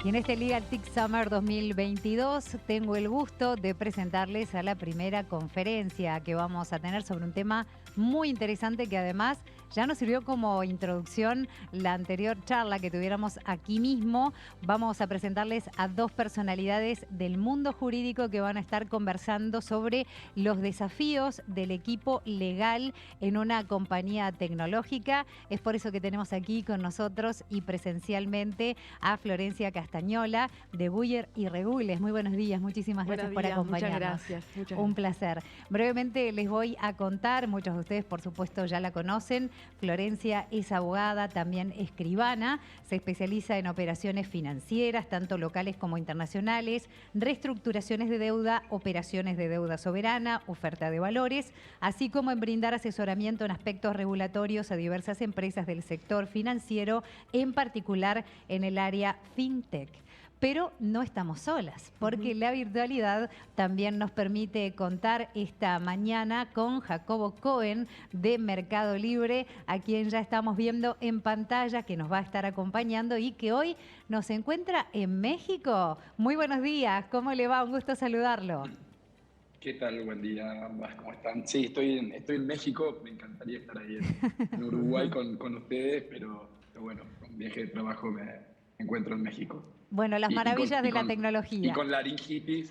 Y en este Legal Tech Summer 2022 tengo el gusto de presentarles a la primera conferencia que vamos a tener sobre un tema muy interesante que además ya nos sirvió como introducción la anterior charla que tuviéramos aquí mismo. Vamos a presentarles a dos personalidades del mundo jurídico que van a estar conversando sobre los desafíos del equipo legal en una compañía tecnológica. Es por eso que tenemos aquí con nosotros y presencialmente a Florencia Castañola de Buyer y Regules. Muy buenos días, muchísimas gracias por acompañarnos. Muchas gracias. Un placer. Brevemente les voy a contar, muchos de ustedes por supuesto ya la conocen. Florencia es abogada, también escribana, se especializa en operaciones financieras, tanto locales como internacionales, reestructuraciones de deuda, operaciones de deuda soberana, oferta de valores, así como en brindar asesoramiento en aspectos regulatorios a diversas empresas del sector financiero, en particular en el área fintech. Pero no estamos solas, porque la virtualidad también nos permite contar esta mañana con Jacobo Cohen de Mercado Libre, a quien ya estamos viendo en pantalla, que nos va a estar acompañando y que hoy nos encuentra en México. Muy buenos días, ¿cómo le va? Un gusto saludarlo. ¿Qué tal? Buen día, ambas. ¿Cómo están? Sí, estoy en México. Me encantaría estar ahí en Uruguay con ustedes, pero bueno, con viaje de trabajo me encuentro en México. Bueno, las maravillas de la Y tecnología. con laringitis,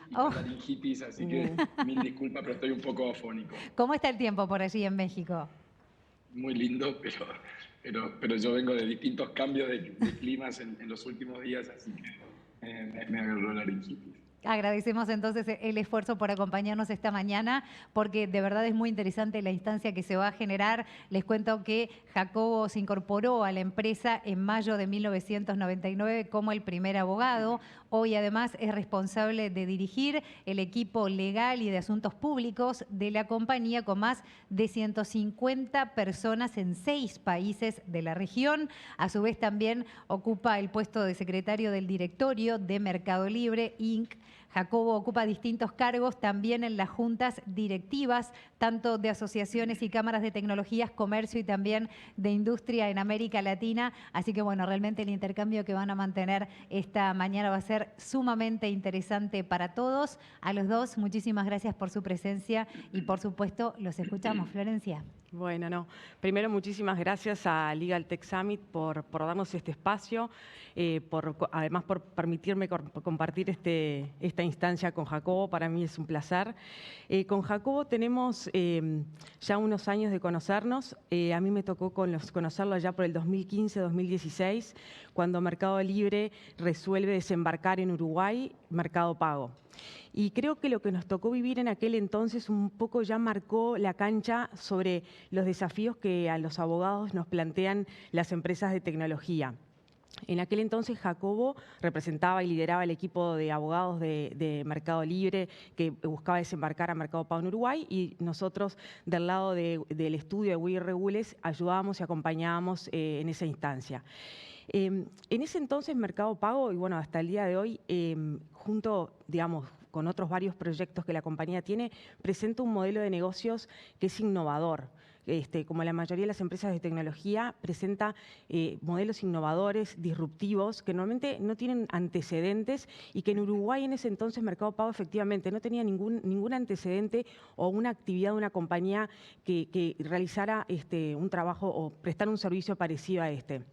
así que mil disculpas, pero estoy un poco afónico. ¿Cómo está el tiempo por allí en México? Muy lindo, pero yo vengo de distintos cambios de climas en los últimos días, así que me agarró laringitis. Agradecemos entonces el esfuerzo por acompañarnos esta mañana, porque de verdad es muy interesante la instancia que se va a generar. Les cuento que Jacobo se incorporó a la empresa en mayo de 1999 como el primer abogado. Hoy además es responsable de dirigir el equipo legal y de asuntos públicos de la compañía, con más de 150 personas en 6 países de la región. A su vez también ocupa el puesto de secretario del directorio de Mercado Libre, Inc. Jacobo ocupa distintos cargos también en las juntas directivas, tanto de asociaciones y cámaras de tecnologías, comercio y también de industria en América Latina. Así que bueno, realmente el intercambio que van a mantener esta mañana va a ser sumamente interesante para todos. A los dos, muchísimas gracias por su presencia y por supuesto los escuchamos. Florencia. Bueno, primero muchísimas gracias a Legal Tech Summit por darnos este espacio, además por permitirme compartir esta instancia con Jacobo. Para mí es un placer. Con Jacobo tenemos ya unos años de conocernos. A mí me tocó conocerlo allá por el 2015-2016, cuando Mercado Libre resuelve desembarcar en Uruguay Mercado Pago. Y creo que lo que nos tocó vivir en aquel entonces un poco ya marcó la cancha sobre los desafíos que a los abogados nos plantean las empresas de tecnología. En aquel entonces Jacobo representaba y lideraba el equipo de abogados de Mercado Libre que buscaba desembarcar a Mercado Pago en Uruguay, y nosotros del lado del estudio de Buyer y Regules ayudábamos y acompañábamos en esa instancia. En ese entonces Mercado Pago, y bueno, hasta el día de hoy, junto, digamos, con otros varios proyectos que la compañía tiene, presenta un modelo de negocios que es innovador. Como la mayoría de las empresas de tecnología, presenta modelos innovadores, disruptivos, que normalmente no tienen antecedentes, y que en Uruguay en ese entonces Mercado Pago efectivamente no tenía ningún antecedente o una actividad de una compañía que realizara un trabajo o prestar un servicio parecido a este.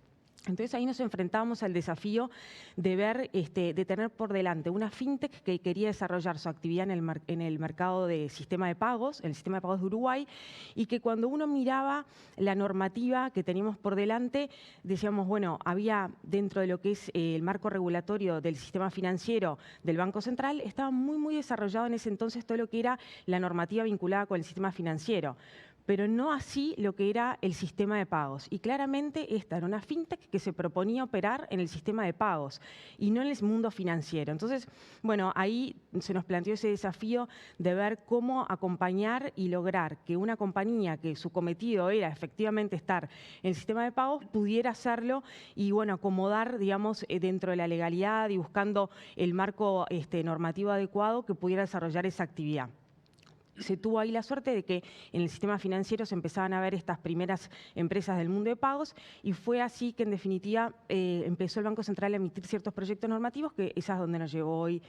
Entonces ahí nos enfrentábamos al desafío de ver, de tener por delante una fintech que quería desarrollar su actividad en el mercado de sistema de pagos, el sistema de pagos de Uruguay, y que cuando uno miraba la normativa que teníamos por delante, decíamos, bueno, había dentro de lo que es el marco regulatorio del sistema financiero del Banco Central, estaba muy desarrollado en ese entonces todo lo que era la normativa vinculada con el sistema financiero, pero no así lo que era el sistema de pagos. Y claramente esta era una fintech que se proponía operar en el sistema de pagos y no en el mundo financiero. Entonces, bueno, ahí se nos planteó ese desafío de ver cómo acompañar y lograr que una compañía que su cometido era efectivamente estar en el sistema de pagos pudiera hacerlo y, bueno, acomodar, digamos, dentro de la legalidad y buscando el marco normativo adecuado que pudiera desarrollar esa actividad. se tuvo ahí la suerte de que en el sistema financiero se empezaban a ver estas primeras empresas del mundo de pagos y fue así que en definitiva empezó el Banco Central a emitir ciertos proyectos normativos que esa es donde nos llevó hoy,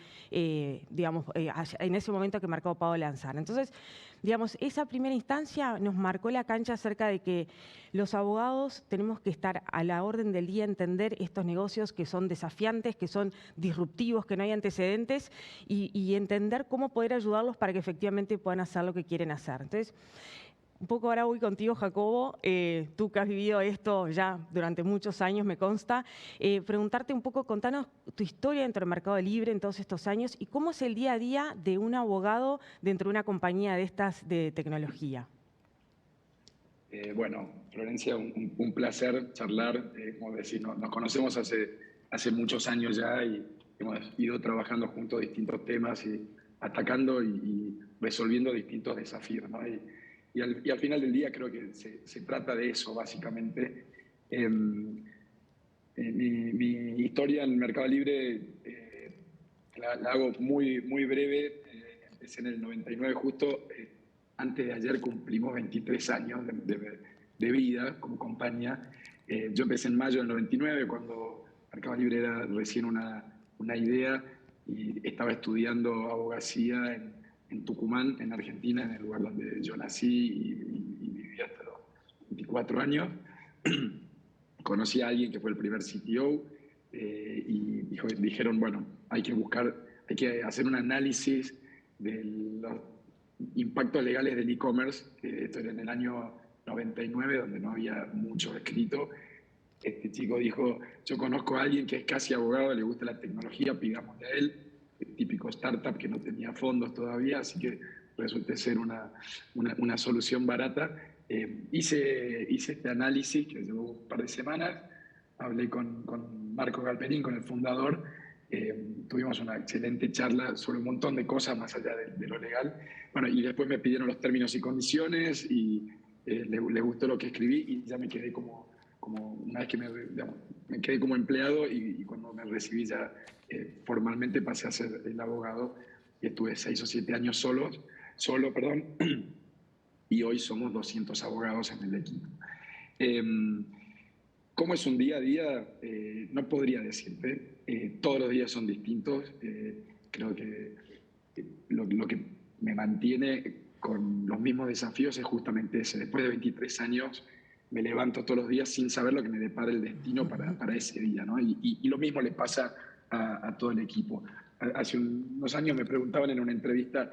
digamos, en ese momento que Mercado Pago lanzara. Entonces, digamos, esa primera instancia nos marcó la cancha acerca de que los abogados tenemos que estar a la orden del día, entender estos negocios que son desafiantes, que son disruptivos, que no hay antecedentes y entender cómo poder ayudarlos para que efectivamente puedan hacer lo que quieren hacer. Entonces, un poco ahora voy contigo, Jacobo, tú que has vivido esto ya durante muchos años, me consta, preguntarte un poco, contanos tu historia dentro del Mercado Libre en todos estos años y cómo es el día a día de un abogado dentro de una compañía de estas de tecnología. Bueno, Florencia, un placer charlar. Como decís, nos conocemos hace muchos años ya y hemos ido trabajando juntos distintos temas y atacando y resolviendo distintos desafíos, ¿no? Y al final del día creo que se trata de eso, básicamente. Mi historia en el Mercado Libre la hago muy breve. Empecé en el 99 justo. Antes de ayer cumplimos 23 años de vida como compañía. Yo empecé en mayo del 99, cuando Mercado Libre era recién una idea y estaba estudiando abogacía en Tucumán, en Argentina, en el lugar donde yo nací y viví hasta los 24 años. Conocí a alguien que fue el primer CTO y dijeron, bueno, hay que hacer un análisis de los impactos legales del e-commerce. Esto era en el año 99, donde no había mucho escrito. Este chico dijo, yo conozco a alguien que es casi abogado, le gusta la tecnología, pidámosle a él. El típico startup que no tenía fondos todavía, así que resulta ser una solución barata. Hice este análisis que llevó un par de semanas, hablé con Marco Galperín, con el fundador, tuvimos una excelente charla sobre un montón de cosas más allá de lo legal. Bueno, y después me pidieron los términos y condiciones y le gustó lo que escribí y ya me quedé como una vez que me quedé como empleado y cuando me recibí ya formalmente pasé a ser el abogado y estuve 6 o 7 años solo, y hoy somos 200 abogados en el equipo. ¿Cómo es un día a día? No podría decirte. Todos los días son distintos. Creo que lo que me mantiene con los mismos desafíos es justamente ese. Después de 23 años me levanto todos los días sin saber lo que me depara el destino para ese día, ¿no? Y lo mismo le pasa a todo el equipo. Hace unos años me preguntaban en una entrevista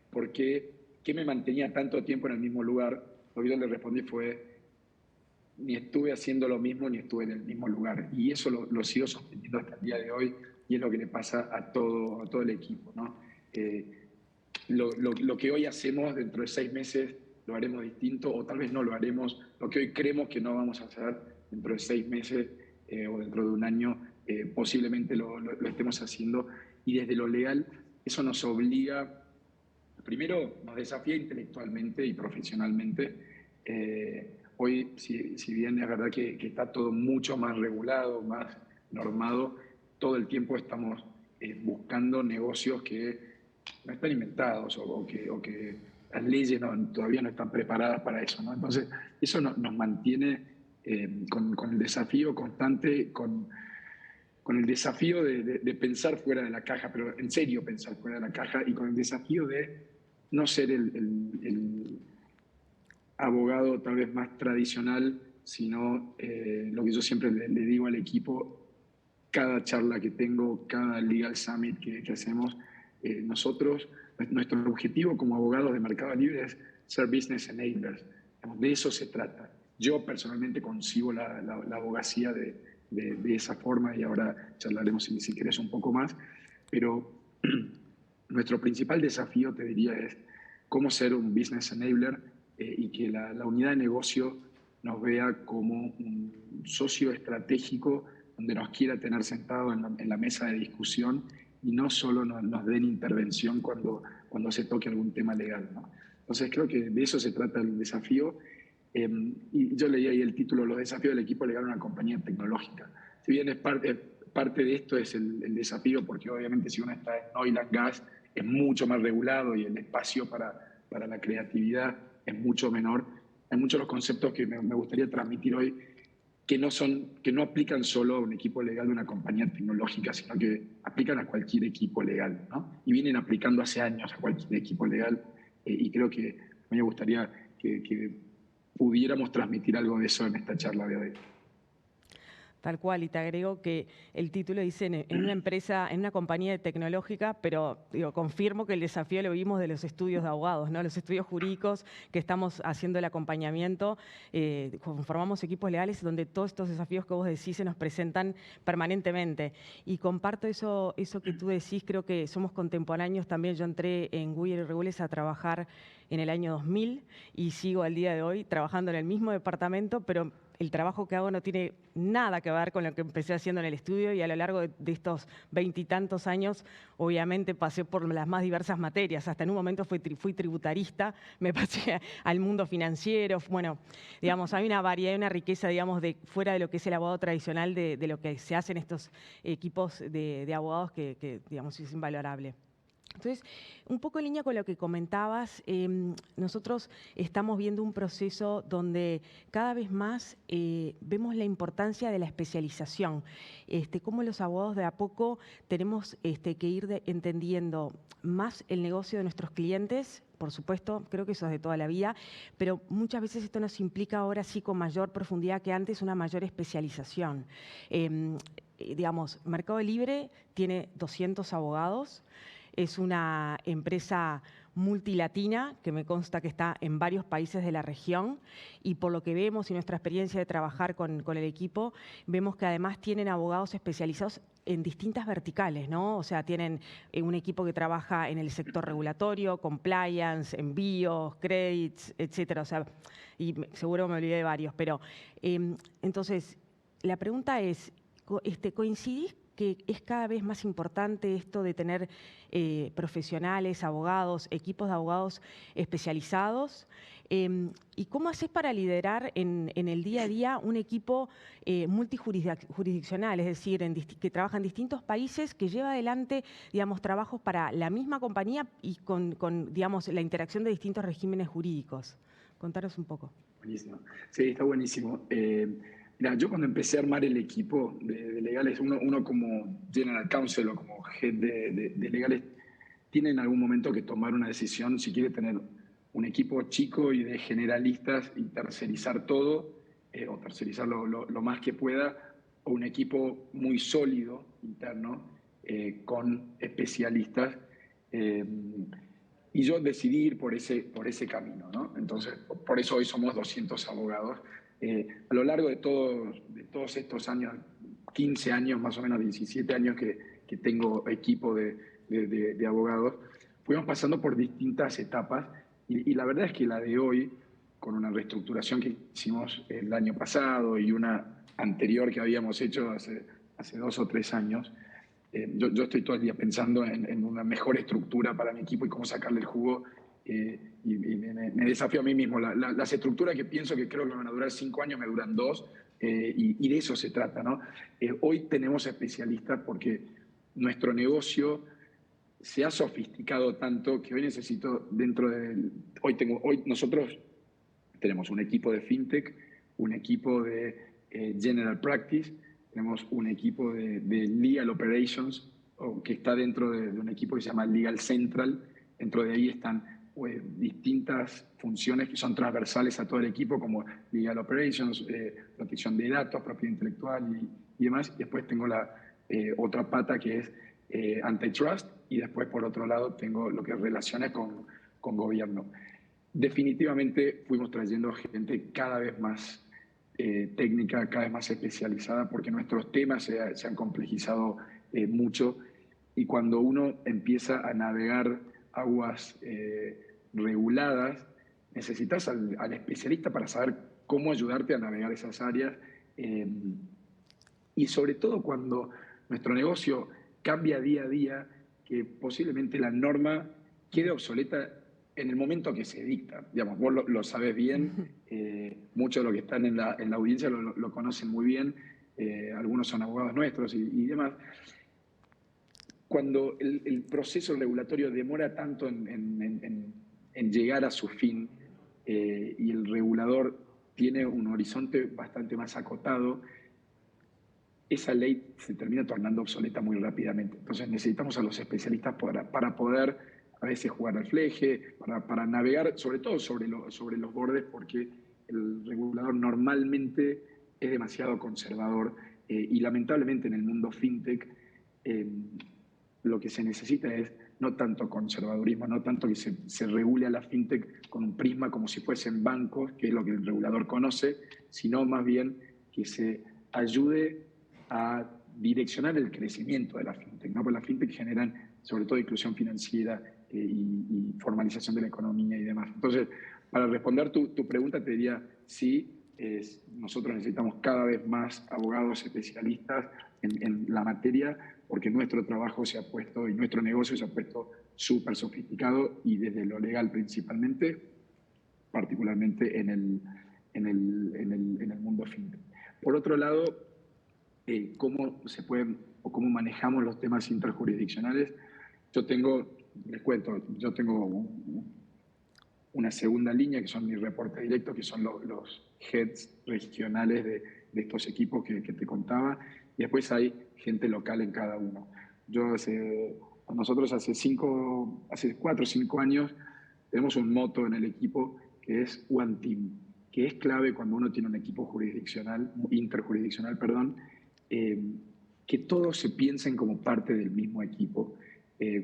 por qué me mantenía tanto tiempo en el mismo lugar. Lo que yo le respondí fue, ni estuve haciendo lo mismo ni estuve en el mismo lugar. Y eso lo sigo sosteniendo hasta el día de hoy y es lo que le pasa a todo el equipo, ¿no? Lo que hoy hacemos dentro de 6 meses lo haremos distinto o tal vez no lo haremos. Lo que hoy creemos que no vamos a hacer dentro de 6 meses o dentro de un año, posiblemente lo estemos haciendo. Y desde lo legal, eso nos obliga, primero nos desafía intelectualmente y profesionalmente. Hoy, si bien es verdad que está todo mucho más regulado, más normado, todo el tiempo estamos buscando negocios que no están inventados o que las leyes todavía no están preparadas para eso, ¿no? Entonces, eso nos mantiene con el desafío constante, con el desafío de pensar fuera de la caja, pero en serio pensar fuera de la caja, y con el desafío de no ser el abogado tal vez más tradicional, sino lo que yo siempre le digo al equipo, cada charla que tengo, cada Legal Summit que hacemos, nosotros, nuestro objetivo como abogados de Mercado Libre es ser business enablers. De eso se trata. Yo personalmente concibo la abogacía de esa forma y ahora charlaremos si querés un poco más, pero nuestro principal desafío, te diría, es cómo ser un business enabler y que la unidad de negocio nos vea como un socio estratégico donde nos quiera tener sentado en la mesa de discusión y no solo nos den intervención cuando se toque algún tema legal, ¿no? Entonces creo que de eso se trata el desafío. Y yo leí ahí el título, Los desafíos del equipo legal en una compañía tecnológica. Si bien es parte de esto es el desafío, porque obviamente si uno está en oil and gas es mucho más regulado y el espacio para para la creatividad es mucho menor. Hay muchos de los conceptos que me gustaría transmitir hoy que no aplican solo a un equipo legal de una compañía tecnológica, sino que aplican a cualquier equipo legal, ¿no? Y vienen aplicando hace años a cualquier equipo legal, y creo que a mí me gustaría que pudiéramos transmitir algo de eso en esta charla de hoy. Tal cual, y te agrego que el título dice en una empresa, en una compañía tecnológica, pero digo, confirmo que el desafío lo vimos de los estudios de abogados, ¿no? Los estudios jurídicos que estamos haciendo el acompañamiento, conformamos equipos legales donde todos estos desafíos que vos decís se nos presentan permanentemente. Y comparto eso que tú decís, creo que somos contemporáneos también. Yo entré en Goodyear Regules a trabajar en el año 2000 y sigo al día de hoy trabajando en el mismo departamento, pero el trabajo que hago no tiene nada que ver con lo que empecé haciendo en el estudio, y a lo largo de estos 20 y tantos años, obviamente pasé por las más diversas materias. Hasta en un momento fui tributarista, me pasé al mundo financiero. Bueno, digamos, hay una variedad y una riqueza, digamos, fuera de lo que es el abogado tradicional, de lo que se hace en estos equipos de abogados que, digamos, es invalorable. Entonces, un poco en línea con lo que comentabas, nosotros estamos viendo un proceso donde cada vez más vemos la importancia de la especialización, cómo los abogados de a poco tenemos que ir entendiendo más el negocio de nuestros clientes. Por supuesto, creo que eso es de toda la vida, pero muchas veces esto nos implica ahora sí con mayor profundidad que antes una mayor especialización. Digamos, Mercado Libre tiene 200 abogados, es una empresa multilatina que me consta que está en varios países de la región, y por lo que vemos y nuestra experiencia de trabajar con el equipo, vemos que además tienen abogados especializados en distintas verticales, ¿no? O sea, tienen un equipo que trabaja en el sector regulatorio, compliance, envíos, credits, etcétera. O sea, y seguro me olvidé de varios, pero entonces la pregunta es, ¿coincidís que es cada vez más importante esto de tener profesionales, abogados, equipos de abogados especializados? ¿Y cómo haces para liderar en el día a día un equipo multijurisdiccional, es decir, que trabaja en distintos países, que lleva adelante, digamos, trabajos para la misma compañía y con digamos, la interacción de distintos regímenes jurídicos? Contanos un poco. Buenísimo. Sí, está buenísimo. Mira, yo cuando empecé a armar el equipo de legales, uno como General Counsel o como head de legales, tiene en algún momento que tomar una decisión si quiere tener un equipo chico y de generalistas y tercerizar todo, o tercerizar lo más que pueda, o un equipo muy sólido interno con especialistas. Y yo decidí ir por ese camino, ¿no? Entonces, por eso hoy somos 200 abogados. A lo largo de todos estos años, 15 años, más o menos 17 años que tengo equipo de abogados, fuimos pasando por distintas etapas, y la verdad es que la de hoy, con una reestructuración que hicimos el año pasado y una anterior que habíamos hecho hace 2 o 3 años, yo estoy todo el día pensando en una mejor estructura para mi equipo y cómo sacarle el jugo, y me desafío a mí mismo. Las estructuras que pienso que creo que van a durar 5 años me duran 2, y de eso se trata, ¿no? Hoy tenemos especialistas porque nuestro negocio se ha sofisticado tanto que hoy necesito hoy nosotros tenemos un equipo de FinTech, un equipo de General Practice, tenemos un equipo de Legal Operations, que está dentro de un equipo que se llama Legal Central. Dentro de ahí están distintas funciones que son transversales a todo el equipo, como Legal Operations, protección de datos, propiedad intelectual y demás. Y después tengo la otra pata que es Antitrust, y después por otro lado tengo lo que es relaciones con gobierno. Definitivamente fuimos trayendo gente cada vez más técnica, cada vez más especializada, porque nuestros temas se han complejizado mucho, y cuando uno empieza a navegar aguas reguladas, necesitas al especialista para saber cómo ayudarte a navegar esas áreas, y sobre todo cuando nuestro negocio cambia día a día, que posiblemente la norma quede obsoleta en el momento que se dicta. Digamos, vos lo sabés bien, muchos de los que están en la audiencia lo conocen muy bien, algunos son abogados nuestros y demás. Cuando el proceso regulatorio demora tanto en en llegar a su fin y el regulador tiene un horizonte bastante más acotado, esa ley se termina tornando obsoleta muy rápidamente. Entonces necesitamos a los especialistas para poder a veces jugar al fleje, para navegar, sobre todo sobre los bordes, porque el regulador normalmente es demasiado conservador y lamentablemente en el mundo fintech lo que se necesita es no tanto conservadurismo, no tanto que se regule a la fintech con un prisma como si fuesen bancos, que es lo que el regulador conoce, sino más bien que se ayude a direccionar el crecimiento de la fintech, ¿no? Porque las fintech generan sobre todo inclusión financiera y formalización de la economía y demás. Entonces, para responder tu pregunta, te diría sí, nosotros necesitamos cada vez más abogados especialistas en la materia, porque nuestro trabajo se ha puesto y nuestro negocio se ha puesto súper sofisticado y desde lo legal principalmente, particularmente en el mundo fintech. Por otro lado, cómo se pueden o cómo manejamos los temas interjurisdiccionales. Les cuento, yo tengo una segunda línea que son mis reportes directos, que son los heads regionales de estos equipos que te contaba, y después hay gente local en cada uno. Nosotros hace 4 o 5 años tenemos un moto en el equipo que es One Team, que es clave cuando uno tiene un equipo interjurisdiccional, que todos se piensen como parte del mismo equipo.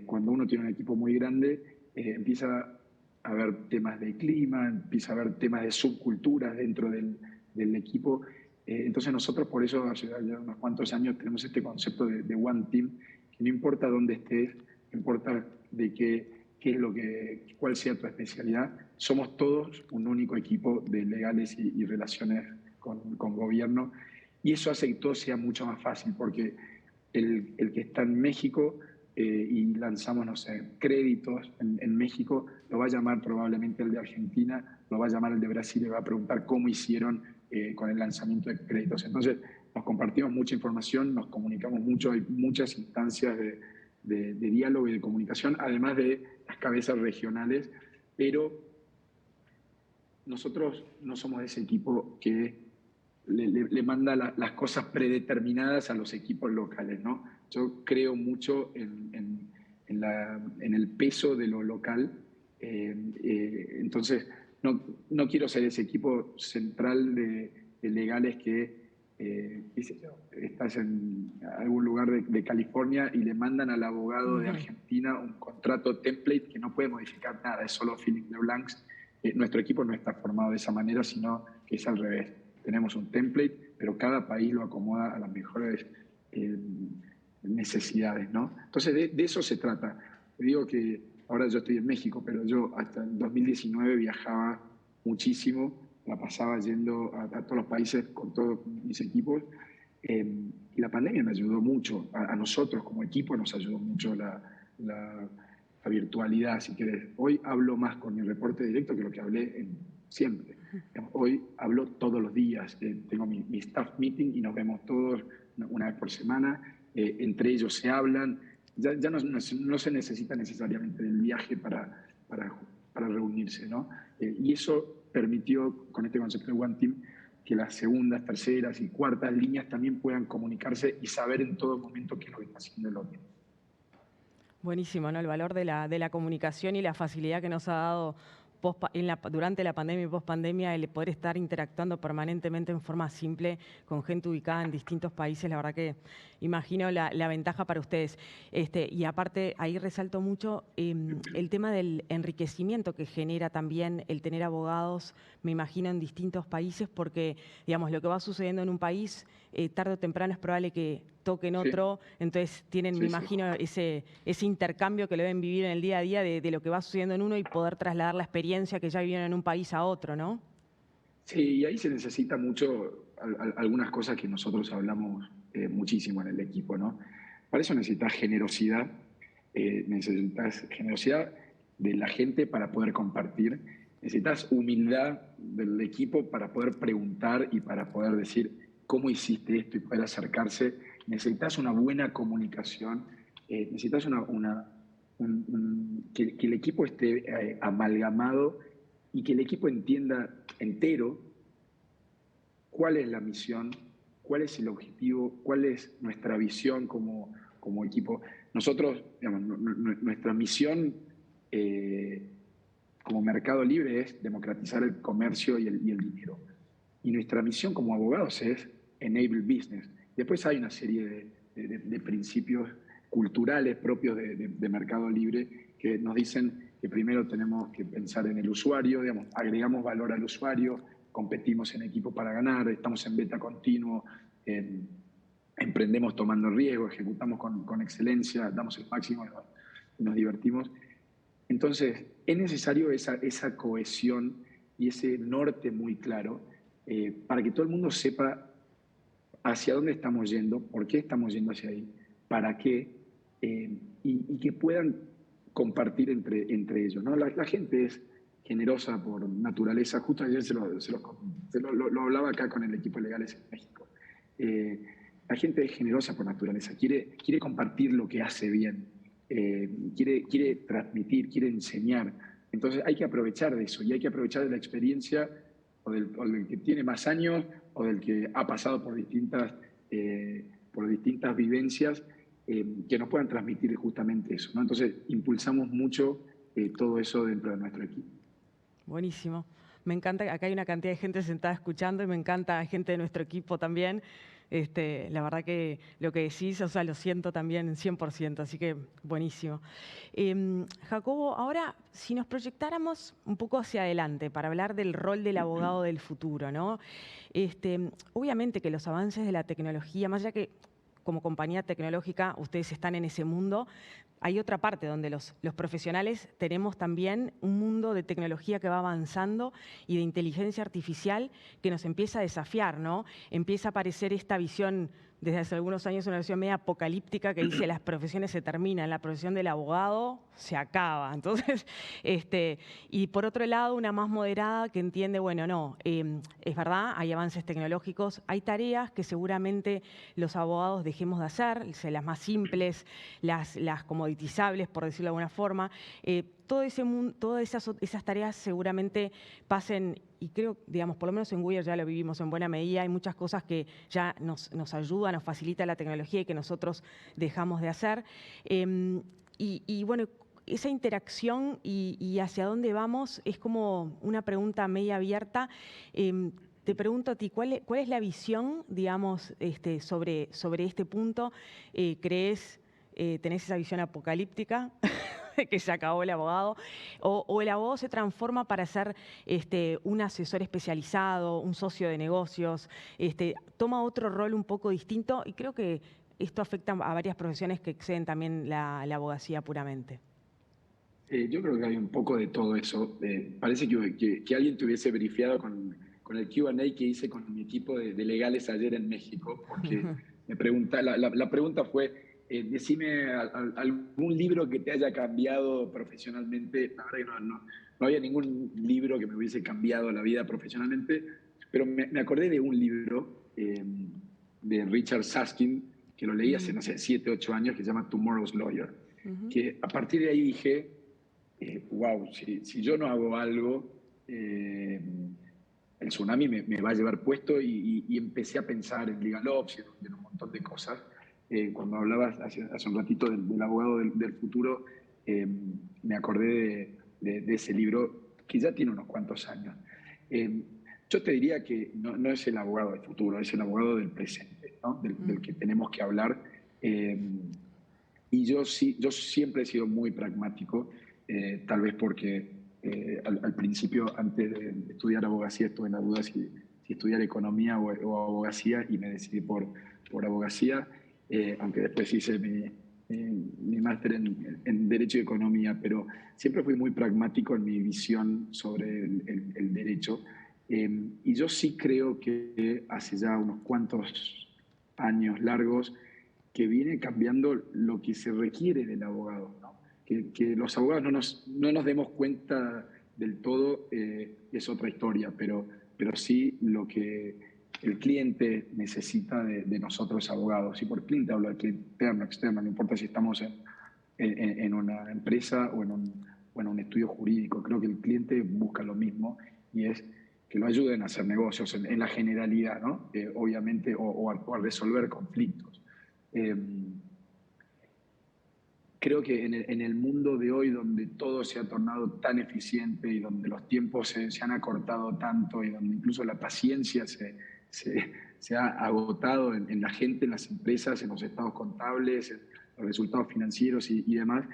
Cuando uno tiene un equipo muy grande, empieza a haber temas de clima, empieza a haber temas de subculturas dentro del equipo. Entonces nosotros por eso hace ya unos cuantos años tenemos este concepto de One Team, que no importa dónde estés, no importa cuál sea tu especialidad, somos todos un único equipo de legales y relaciones con gobierno, y eso hace que todo sea mucho más fácil, porque el que está en México y lanzamos, no sé, créditos en México, lo va a llamar probablemente el de Argentina, lo va a llamar el de Brasil y le va a preguntar cómo hicieron con el lanzamiento de créditos. Entonces, nos compartimos mucha información, nos comunicamos mucho, hay muchas instancias de diálogo y de comunicación, además de las cabezas regionales, pero nosotros no somos ese equipo que le manda las cosas predeterminadas a los equipos locales, ¿no? Yo creo mucho en el peso de lo local, entonces no quiero ser ese equipo central de legales que, estás en algún lugar de California y le mandan al abogado de Argentina un contrato template que no puede modificar nada, es solo fill in the blanks. Nuestro equipo no está formado de esa manera, sino que es al revés. Tenemos un template, pero cada país lo acomoda a las mejores necesidades, ¿no? Entonces, de eso se trata. Te digo que ahora yo estoy en México, pero yo hasta el 2019 viajaba muchísimo, la pasaba yendo a todos los países con todos mis equipos, y la pandemia me ayudó mucho. A nosotros como equipo nos ayudó mucho la virtualidad, si querés. Hoy hablo más con mi reporte directo que lo que hablé siempre. Hoy hablo todos los días, tengo mi staff meeting y nos vemos todos una vez por semana, entre ellos se hablan, ya no se necesita necesariamente del viaje para reunirse, ¿no? Y eso permitió, con este concepto de One Team, que las segundas, terceras y cuartas líneas también puedan comunicarse y saber en todo momento qué es lo que está haciendo el otro. Buenísimo, ¿no? El valor de la comunicación y la facilidad que nos ha dado durante la pandemia y post-pandemia, el poder estar interactuando permanentemente en forma simple con gente ubicada en distintos países, la verdad que imagino la ventaja para ustedes. Y aparte, ahí resalto mucho el tema del enriquecimiento que genera también el tener abogados, me imagino, en distintos países, porque, digamos, lo que va sucediendo en un país, tarde o temprano es probable que toque en otro, entonces tienen, me imagino, ese intercambio que lo deben vivir en el día a día de lo que va sucediendo en uno y poder trasladar la experiencia que ya vivieron en un país a otro, ¿no? Sí, y ahí se necesita mucho algunas cosas que nosotros hablamos muchísimo en el equipo, ¿no? Para eso necesitas generosidad de la gente para poder compartir, necesitas humildad del equipo para poder preguntar y para poder decir cómo hiciste esto y poder acercarse, necesitas una buena comunicación, necesitas una que el equipo esté amalgamado y que el equipo entienda entero cuál es la misión, cuál es el objetivo, cuál es nuestra visión como equipo. Nosotros, digamos, nuestra misión como Mercado Libre es democratizar el comercio y el dinero. Y nuestra misión como abogados es enable business. Después hay una serie de principios culturales propios de Mercado Libre que nos dicen que primero tenemos que pensar en el usuario, digamos, agregamos valor al usuario, competimos en equipo para ganar, estamos en beta continuo, emprendemos tomando riesgo, ejecutamos con excelencia, damos el máximo y nos divertimos. Entonces, es necesario esa cohesión y ese norte muy claro para que todo el mundo sepa hacia dónde estamos yendo, por qué estamos yendo hacia ahí, para qué, y que puedan compartir entre ellos, ¿no? La gente es generosa por naturaleza. Justo ayer lo hablaba acá con el equipo de legales en México. La gente es generosa por naturaleza, quiere compartir lo que hace bien, quiere transmitir, quiere enseñar. Entonces hay que aprovechar de eso y hay que aprovechar de la experiencia o del que tiene más años o del que ha pasado por distintas vivencias que nos puedan transmitir justamente eso, ¿no? Entonces impulsamos mucho todo eso dentro de nuestro equipo. Buenísimo. Me encanta, acá hay una cantidad de gente sentada escuchando y me encanta gente de nuestro equipo también. La verdad que lo que decís, o sea, lo siento también 100%, así que buenísimo. Jacobo, ahora si nos proyectáramos un poco hacia adelante para hablar del rol del abogado del futuro, ¿no? Obviamente que los avances de la tecnología, más allá que como compañía tecnológica ustedes están en ese mundo, hay otra parte donde los profesionales tenemos también un mundo de tecnología que va avanzando y de inteligencia artificial que nos empieza a desafiar, ¿no? Empieza a aparecer esta visión desde hace algunos años, una visión media apocalíptica que dice las profesiones se terminan, la profesión del abogado se acaba. Entonces, y por otro lado, una más moderada que entiende, bueno, no, es verdad, hay avances tecnológicos, hay tareas que seguramente los abogados dejemos de hacer, las más simples, las comoditizables, por decirlo de alguna forma. Todas esas tareas seguramente pasen, y creo, digamos, por lo menos en Weir ya lo vivimos en buena medida, hay muchas cosas que ya nos ayuda, nos facilita la tecnología y que nosotros dejamos de hacer. Y bueno, esa interacción y hacia dónde vamos es como una pregunta media abierta. Te pregunto a ti, ¿cuál es la visión, digamos, sobre este punto? ¿Tenés esa visión apocalíptica que se acabó el abogado? ¿O el abogado se transforma para ser un asesor especializado, un socio de negocios? Toma otro rol un poco distinto y creo que esto afecta a varias profesiones que exceden también la abogacía puramente. Yo creo que hay un poco de todo eso. Parece que alguien te hubiese verificado con el Q&A que hice con mi equipo de legales ayer en México, porque me pregunta, la pregunta fue, decime algún libro que te haya cambiado profesionalmente. La verdad que no había ningún libro que me hubiese cambiado la vida profesionalmente, pero me acordé de un libro de Richard Susskind, que lo leí hace, no sé, 7, 8 años, que se llama Tomorrow's Lawyer, que a partir de ahí dije, wow, si yo no hago algo, el tsunami me va a llevar puesto y empecé a pensar en Legal Ops y en un montón de cosas. Cuando hablabas hace un ratito del abogado del futuro, me acordé de ese libro que ya tiene unos cuantos años. Yo te diría que no es el abogado del futuro, es el abogado del presente, ¿no? del que tenemos que hablar. Y yo siempre he sido muy pragmático, tal vez porque al principio, antes de estudiar abogacía, estuve en la duda si estudiar economía o abogacía y me decidí por abogacía, aunque después hice mi máster en Derecho y Economía, pero siempre fui muy pragmático en mi visión sobre el derecho. Y yo sí creo que hace ya unos cuantos años largos que viene cambiando lo que se requiere del abogado, ¿no? Que los abogados no nos demos cuenta del todo es otra historia, pero sí lo que el cliente necesita de nosotros abogados. Y por cliente hablo de cliente interno, externo, no importa si estamos en una empresa o en un estudio jurídico. Creo que el cliente busca lo mismo y es que lo ayuden a hacer negocios en la generalidad, ¿no? Obviamente, o a resolver conflictos. Creo que en el mundo de hoy, donde todo se ha tornado tan eficiente y donde los tiempos se han acortado tanto y donde incluso la paciencia se ha agotado en la gente, en las empresas, en los estados contables, en los resultados financieros y demás,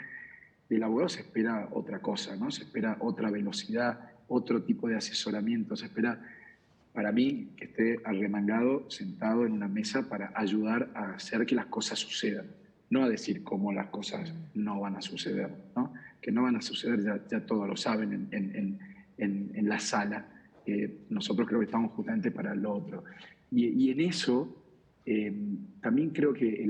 del abogado se espera otra cosa, ¿no? Se espera otra velocidad, otro tipo de asesoramiento, se espera, para mí, que esté arremangado, sentado en una mesa para ayudar a hacer que las cosas sucedan, no a decir cómo las cosas no van a suceder, ¿no? Que no van a suceder, ya todos lo saben en la sala. Nosotros creo que estamos justamente para lo otro. Y en eso, también creo que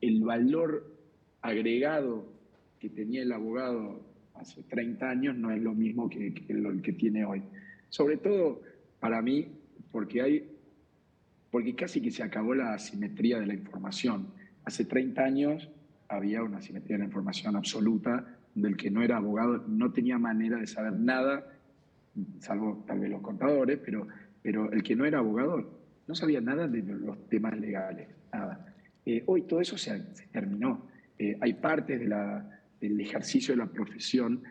el valor agregado que tenía el abogado hace 30 años no es lo mismo que el que tiene hoy. Sobre todo para mí, porque casi que se acabó la asimetría de la información. Hace 30 años había una asimetría de la información absoluta, del que no era abogado no tenía manera de saber nada, salvo tal vez los contadores, pero el que no era abogado no sabía nada de los temas legales, nada. Hoy todo eso se terminó. Hay partes del ejercicio de la profesión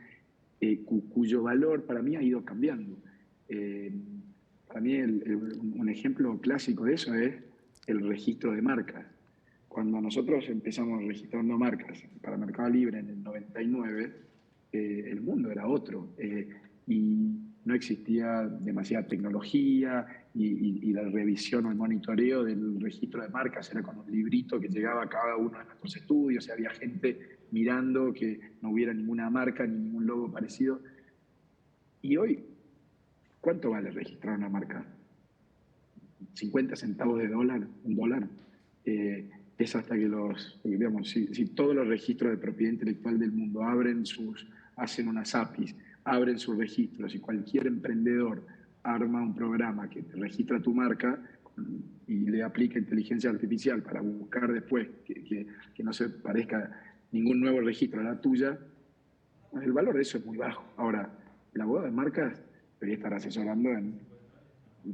cuyo valor para mí ha ido cambiando. Para mí un ejemplo clásico de eso es el registro de marcas. Cuando nosotros empezamos registrando marcas para Mercado Libre en el 99, el mundo era otro y no existía demasiada tecnología y la revisión o el monitoreo del registro de marcas era con un librito que llegaba a cada uno de nuestros estudios y había gente mirando que no hubiera ninguna marca ni ningún logo parecido. Y hoy, ¿cuánto vale registrar una marca? 50 centavos de dólar, un dólar. Es hasta que digamos, si todos los registros de propiedad intelectual del mundo hacen unas APIs, abren sus registros y cualquier emprendedor arma un programa que te registra tu marca y le aplica inteligencia artificial para buscar después que no se parezca ningún nuevo registro a la tuya, el valor de eso es muy bajo. Ahora, el abogado de marcas debería estar asesorando en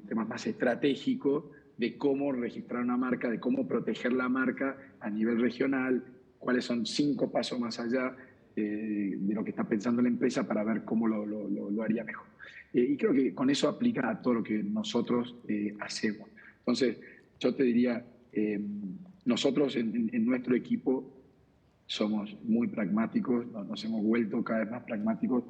temas más estratégicos de cómo registrar una marca, de cómo proteger la marca a nivel regional, cuáles son 5 pasos más allá de lo que está pensando la empresa para ver cómo lo haría mejor. Y creo que con eso aplica a todo lo que nosotros hacemos. Entonces, yo te diría, nosotros en nuestro equipo somos muy pragmáticos, nos hemos vuelto cada vez más pragmáticos.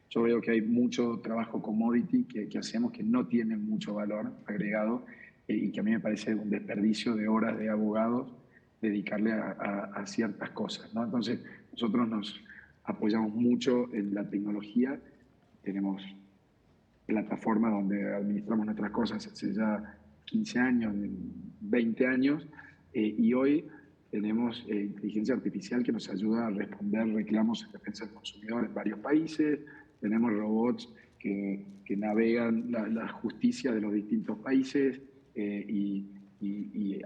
Yo veo que hay mucho trabajo commodity que hacemos que no tiene mucho valor agregado y que a mí me parece un desperdicio de horas de abogados dedicarle a ciertas cosas, ¿no? Entonces, nosotros nos apoyamos mucho en la tecnología, tenemos plataformas donde administramos nuestras cosas hace ya 15 años, 20 años, y hoy tenemos inteligencia artificial que nos ayuda a responder reclamos en defensa del consumidor en varios países, tenemos robots que navegan la justicia de los distintos países y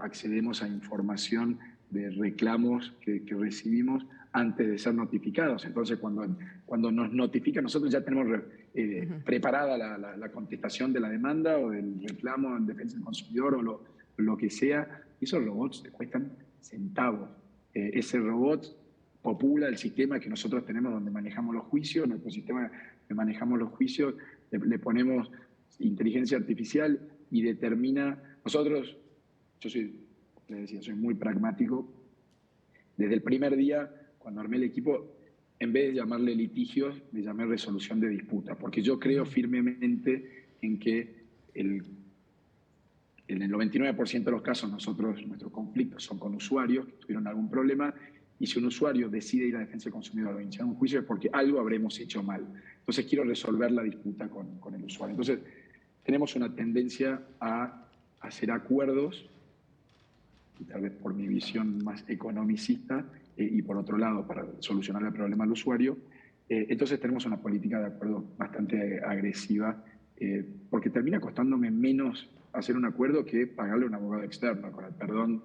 accedemos a información de reclamos que recibimos antes de ser notificados. Entonces, cuando nos notifican, nosotros ya tenemos preparada la contestación de la demanda o del reclamo en defensa del consumidor o lo que sea. Esos robots te cuestan centavos. Ese robot popula el sistema que nosotros tenemos donde manejamos los juicios, nuestro sistema que manejamos los juicios, le ponemos inteligencia artificial y determina. Nosotros, les decía, soy muy pragmático. Desde el primer día, cuando armé el equipo, en vez de llamarle litigios, le llamé resolución de disputa, porque yo creo firmemente en que en el 99% de los casos nuestros conflictos son con usuarios que tuvieron algún problema, y si un usuario decide ir a defensa del consumidor o iniciar un juicio es porque algo habremos hecho mal. Entonces quiero resolver la disputa con el usuario. Entonces tenemos una tendencia a hacer acuerdos, y tal vez por mi visión más economicista, y por otro lado para solucionar el problema al usuario. Entonces tenemos una política de acuerdo bastante agresiva, porque termina costándome menos hacer un acuerdo que pagarle a un abogado externo, con el perdón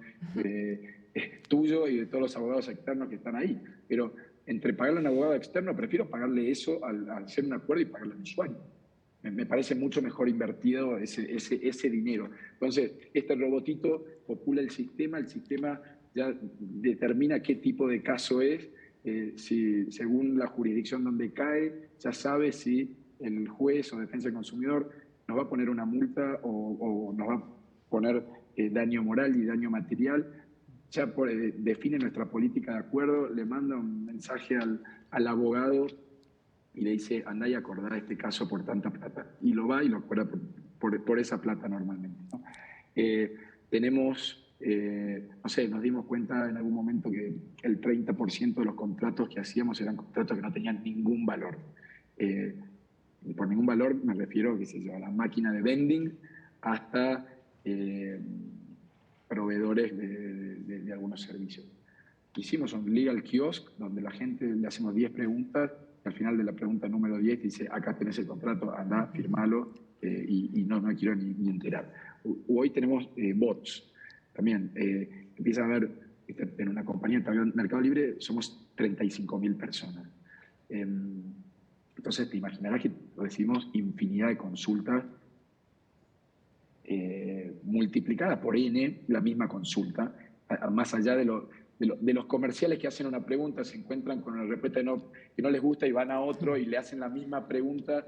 tuyo y de todos los abogados externos que están ahí. Pero entre pagarle a un abogado externo, prefiero pagarle eso al hacer un acuerdo y pagarle al usuario. Me parece mucho mejor invertido ese dinero. Entonces, este robotito popula el sistema ya determina qué tipo de caso es, si según la jurisdicción donde cae, ya sabe si el juez o defensa del consumidor nos va a poner una multa o nos va a poner daño moral y daño material. Ya define nuestra política de acuerdo, le manda un mensaje al abogado y le dice, andá y acordá este caso por tanta plata. Y lo va y lo acuerda por esa plata normalmente, ¿no? Tenemos, no sé, nos dimos cuenta en algún momento que el 30% de los contratos que hacíamos eran contratos que no tenían ningún valor. Y por ningún valor me refiero, qué sé yo, a la máquina de vending hasta proveedores de algunos servicios. Hicimos un legal kiosk donde la gente le hacemos 10 preguntas y al final de la pregunta número 10 dice, acá tenés el contrato, andá, firmalo y no quiero ni enterar. Hoy tenemos bots también. Empieza a haber, en una compañía de Mercado Libre somos 35.000 personas. Entonces te imaginarás que recibimos infinidad de consultas multiplicada por N, la misma consulta, más allá de los comerciales que hacen una pregunta, se encuentran con una respuesta que no les gusta y van a otro y le hacen la misma pregunta,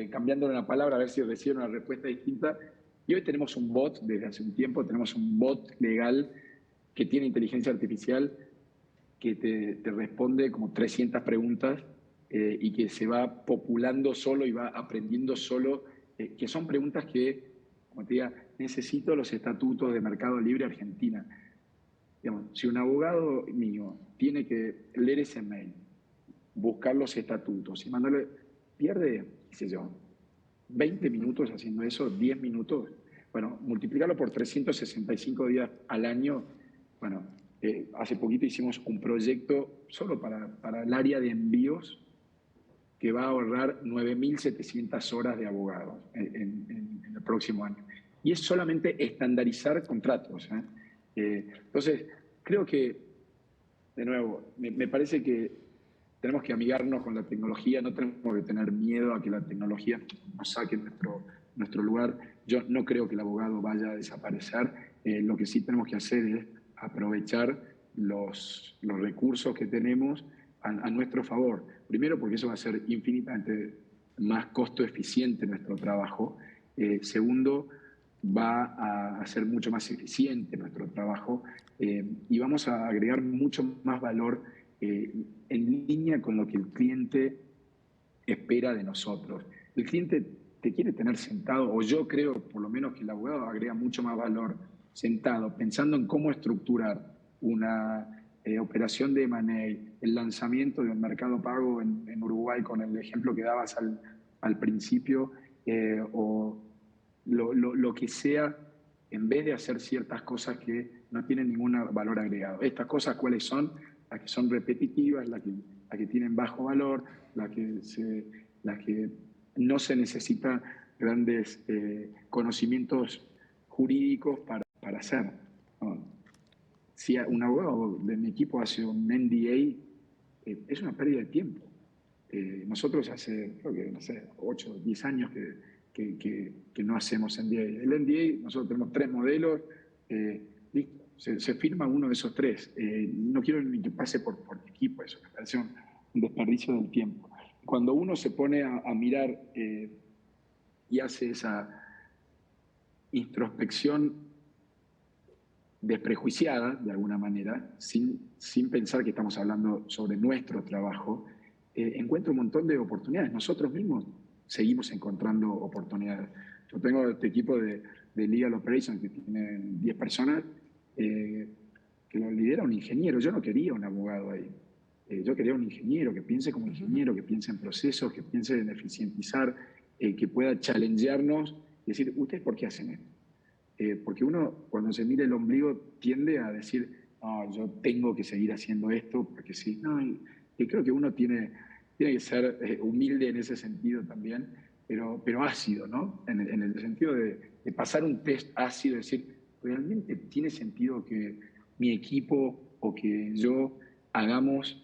cambiándole una palabra a ver si reciben una respuesta distinta. Y hoy tenemos un bot, desde hace un tiempo tenemos un bot legal que tiene inteligencia artificial que te responde como 300 preguntas y que se va populando solo y va aprendiendo solo, que son preguntas que, como te diga, necesito los estatutos de Mercado Libre Argentina. Digamos, si un abogado mío tiene que leer ese mail, buscar los estatutos y mandarle, pierde, qué sé yo, 20 minutos haciendo eso, 10 minutos. Bueno, multiplicarlo por 365 días al año. Bueno, hace poquito hicimos un proyecto solo para el área de envíos que va a ahorrar 9.700 horas de abogados en el próximo año. Y es solamente estandarizar contratos. Entonces, creo que, de nuevo, me parece que tenemos que amigarnos con la tecnología, no tenemos que tener miedo a que la tecnología nos saque nuestro lugar. Yo no creo que el abogado vaya a desaparecer. Lo que sí tenemos que hacer es aprovechar los recursos que tenemos a nuestro favor. Primero, porque eso va a ser infinitamente más costo eficiente nuestro trabajo. Segundo, va a hacer mucho más eficiente nuestro trabajo y vamos a agregar mucho más valor en línea con lo que el cliente espera de nosotros. El cliente te quiere tener sentado, o yo creo por lo menos que el abogado agrega mucho más valor sentado, pensando en cómo estructurar una operación de M&A, el lanzamiento de un mercado pago en Uruguay, con el ejemplo que dabas al principio, o lo que sea, en vez de hacer ciertas cosas que no tienen ningún valor agregado. Estas cosas, ¿cuáles son? Las que son repetitivas, las que tienen bajo valor, las que no se necesitan grandes conocimientos jurídicos para hacer, ¿no? Si un abogado de mi equipo hace un NDA, es una pérdida de tiempo. Nosotros hace, creo que, no sé, 8 o 10 años que no hacemos NDA. El NDA, nosotros tenemos 3 modelos, listo, se firma uno de esos 3. No quiero ni que pase por mi equipo eso, me parece un desperdicio del tiempo. Cuando uno se pone a mirar y hace esa introspección desprejuiciada, de alguna manera, sin pensar que estamos hablando sobre nuestro trabajo, encuentro un montón de oportunidades. Nosotros mismos seguimos encontrando oportunidades. Yo tengo este equipo de Legal Operations que tiene 10 personas, que lo lidera un ingeniero. Yo no quería un abogado ahí. Yo quería un ingeniero que piense como ingeniero, que piense en procesos, que piense en eficientizar, que pueda challengearnos y decir, ¿ustedes por qué hacen esto? Porque uno, cuando se mira el ombligo, tiende a decir, no, yo tengo que seguir haciendo esto, porque sí. No, y creo que uno tiene que ser humilde en ese sentido también, pero ácido, ¿no? En el sentido de pasar un test ácido, decir, ¿realmente tiene sentido que mi equipo o que yo hagamos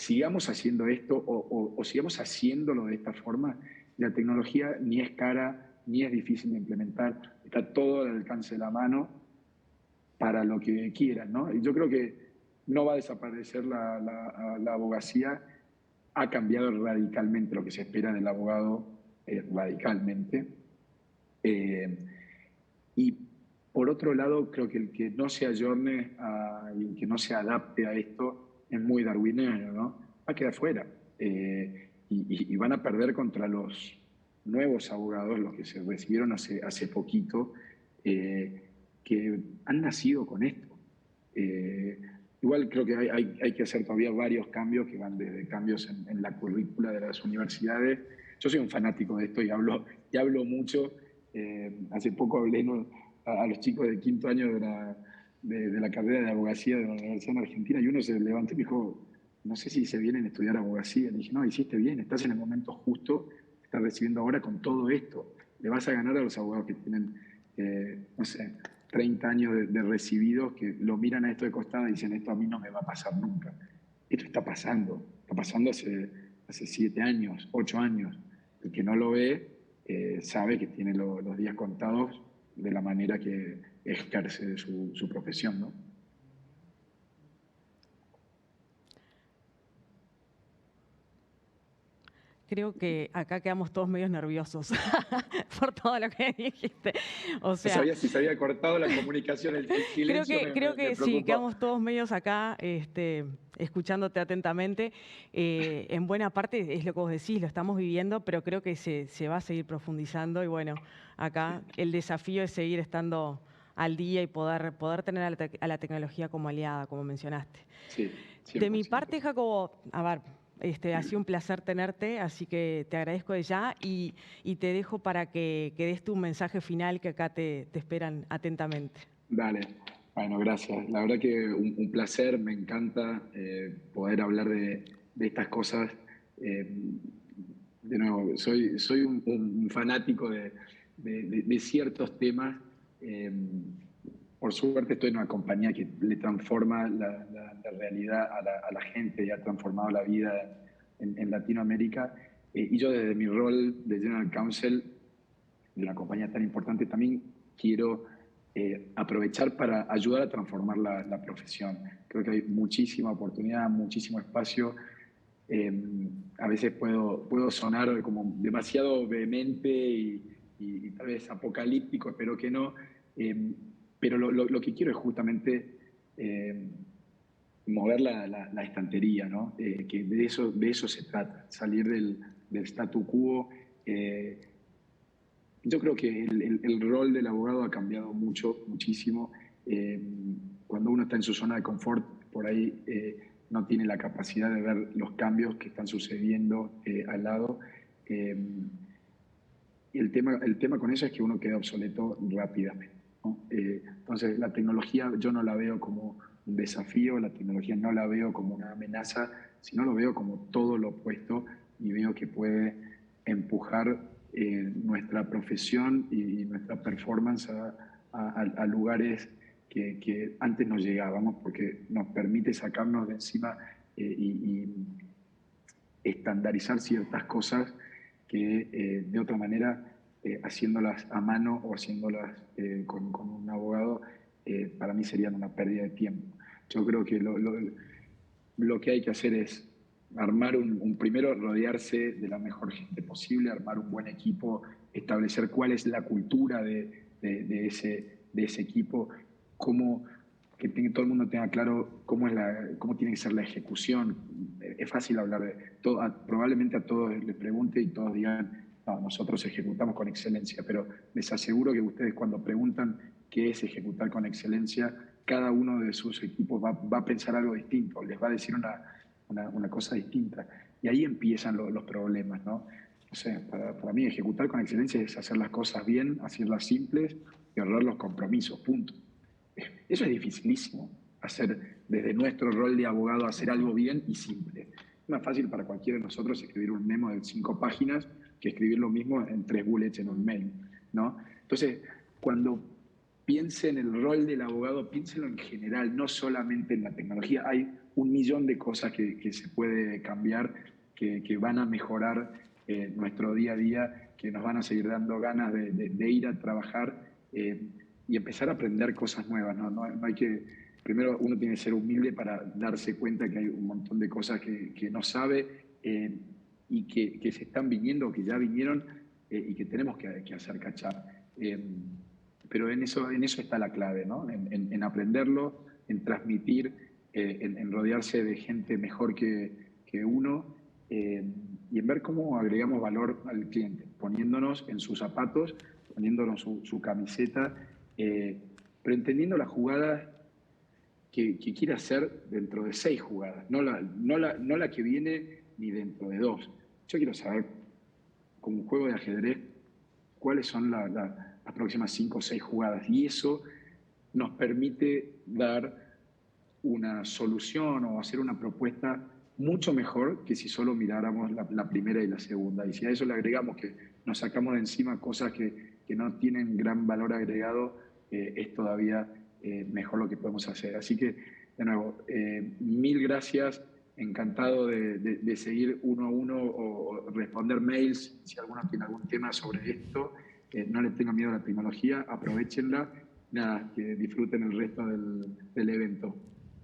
sigamos haciendo esto o sigamos haciéndolo de esta forma. La tecnología ni es cara, ni es difícil de implementar, está todo al alcance de la mano para lo que quieran, ¿no? Y yo creo que no va a desaparecer la abogacía, ha cambiado radicalmente lo que se espera del abogado, radicalmente. Y por otro lado, creo que el que no se ayorne y el que no se adapte a esto es muy darwiniano, ¿no? Va a quedar fuera. Y van a perder contra los nuevos abogados, los que se recibieron hace poquito, que han nacido con esto. Igual creo que hay que hacer todavía varios cambios que van desde cambios en la currícula de las universidades. Yo soy un fanático de esto y hablo mucho. Hace poco hablé a los chicos de quinto año de la carrera de abogacía de la Universidad en Argentina y uno se levantó y me dijo, no sé si se vienen a estudiar abogacía. Le dije, no, hiciste bien, estás en el momento justo, estás recibiendo ahora con todo esto. Le vas a ganar a los abogados que tienen, no sé, 30 años de recibidos, que lo miran a esto de costado y dicen, esto a mí no me va a pasar nunca. Esto está pasando hace 7 años, 8 años. El que no lo ve sabe que tiene los días contados de la manera que ejerce su profesión, ¿no? Creo que acá quedamos todos medios nerviosos por todo lo que dijiste. O sea, no sabía si se había cortado la comunicación, el silencio creo que me sí, preocupó. quedamos todos medios acá escuchándote atentamente. En buena parte es lo que vos decís, lo estamos viviendo, pero creo que se va a seguir profundizando y bueno, acá el desafío es seguir estando al día y poder tener a la tecnología como aliada, como mencionaste. Sí, 100%. De mi parte, Jacobo, a ver, ha sido un placer tenerte, así que te agradezco de ya y te dejo para que des tu mensaje final que acá te esperan atentamente. Dale, bueno, gracias. La verdad que un placer, me encanta poder hablar de estas cosas. De nuevo, soy un fanático de ciertos temas. Por suerte estoy en una compañía que le transforma la realidad a la gente y ha transformado la vida en Latinoamérica. Y yo desde mi rol de General Counsel de una compañía tan importante también quiero aprovechar para ayudar a transformar la profesión. Creo que hay muchísima oportunidad, muchísimo espacio. A veces puedo sonar como demasiado vehemente y tal vez apocalíptico, espero que no. Pero lo que quiero es justamente mover la estantería, ¿no? Que de eso se trata, salir del statu quo. Yo creo que el rol del abogado ha cambiado muchísimo. Cuando uno está en su zona de confort, por ahí no tiene la capacidad de ver los cambios que están sucediendo al lado. Y el tema con eso es que uno queda obsoleto rápidamente, ¿no? Entonces, la tecnología yo no la veo como un desafío, la tecnología no la veo como una amenaza, sino lo veo como todo lo opuesto y veo que puede empujar nuestra profesión y nuestra performance a lugares que antes no llegábamos, porque nos permite sacarnos de encima y estandarizar ciertas cosas que de otra manera, haciéndolas a mano o haciéndolas con un abogado, para mí serían una pérdida de tiempo. Yo creo que lo que hay que hacer es armar primero rodearse de la mejor gente posible, armar un buen equipo, establecer cuál es la cultura de ese equipo, que todo el mundo tenga claro cómo tiene que ser la ejecución. Es fácil hablar de todo, probablemente a todos les pregunte y todos digan, no, nosotros ejecutamos con excelencia, pero les aseguro que ustedes cuando preguntan qué es ejecutar con excelencia, cada uno de sus equipos va a pensar algo distinto, les va a decir una cosa distinta. Y ahí empiezan los problemas, ¿no? O sea, para mí ejecutar con excelencia es hacer las cosas bien, hacerlas simples y ahorrar los compromisos, punto. Eso es dificilísimo, hacer desde nuestro rol de abogado, hacer algo bien y simple. Es más fácil para cualquiera de nosotros escribir un memo de 5 páginas que escribir lo mismo en 3 bullets en un mail, ¿no? Entonces, cuando piense en el rol del abogado, piénselo en general, no solamente en la tecnología. Hay un millón de cosas que se puede cambiar, que van a mejorar nuestro día a día, que nos van a seguir dando ganas de ir a trabajar y empezar a aprender cosas nuevas, ¿no? No hay que, primero uno tiene que ser humilde para darse cuenta que hay un montón de cosas que no sabe y que se están viniendo, que ya vinieron y que tenemos que hacer cachar. Pero en eso está la clave, ¿no? En aprenderlo, en transmitir, en rodearse de gente mejor que uno y en ver cómo agregamos valor al cliente, poniéndonos en sus zapatos, poniéndonos su camiseta, pero entendiendo la jugada que quiere hacer dentro de 6 jugadas, no la que viene ni dentro de 2. Yo quiero saber, como un juego de ajedrez, cuáles son las próximas 5 o 6 jugadas. Y eso nos permite dar una solución o hacer una propuesta mucho mejor que si solo miráramos la primera y la segunda. Y si a eso le agregamos que nos sacamos de encima cosas que no tienen gran valor agregado, es todavía mejor lo que podemos hacer. Así que, de nuevo, 1000 gracias. Encantado de seguir uno a uno o responder mails si alguno tiene algún tema sobre esto. No le tengan miedo a la tecnología, aprovechenla. Nada, que disfruten el resto del evento.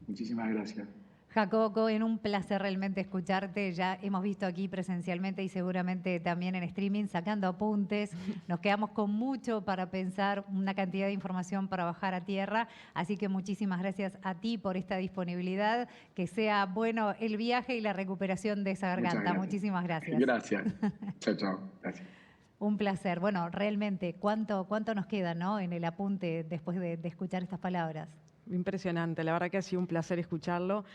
Muchísimas gracias. Jacobo Cohen, un placer realmente escucharte. Ya hemos visto aquí presencialmente y seguramente también en streaming sacando apuntes. Nos quedamos con mucho para pensar, una cantidad de información para bajar a tierra. Así que muchísimas gracias a ti por esta disponibilidad. Que sea bueno el viaje y la recuperación de esa garganta. Muchísimas gracias. Gracias. Chao, chao. Gracias. Un placer. Bueno, realmente, ¿cuánto nos queda, ¿no?, en el apunte después de escuchar estas palabras? Impresionante, la verdad que ha sido un placer escucharlo.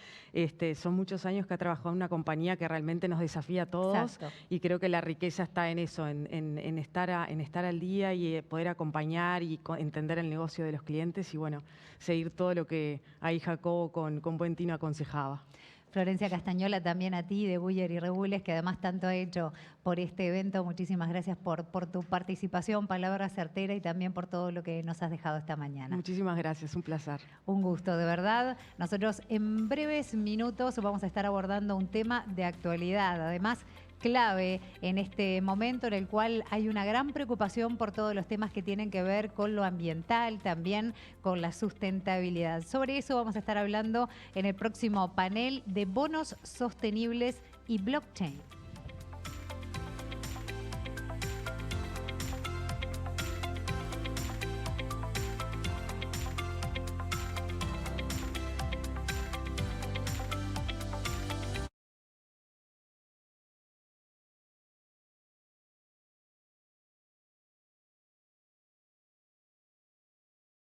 Son muchos años que ha trabajado en una compañía que realmente nos desafía a todos. Exacto. Y creo que la riqueza está en eso, en estar al día y poder acompañar y entender el negocio de los clientes y bueno, seguir todo lo que ahí Jacobo con buen tino aconsejaba. Florencia Castañola, también a ti de Buyer y Regules, que además tanto ha hecho por este evento. Muchísimas gracias por tu participación, palabra certera y también por todo lo que nos has dejado esta mañana. Muchísimas gracias, un placer. Un gusto, de verdad. Nosotros en breves minutos vamos a estar abordando un tema de actualidad, además clave en este momento en el cual hay una gran preocupación por todos los temas que tienen que ver con lo ambiental, también con la sustentabilidad. Sobre eso vamos a estar hablando en el próximo panel de bonos sostenibles y blockchain.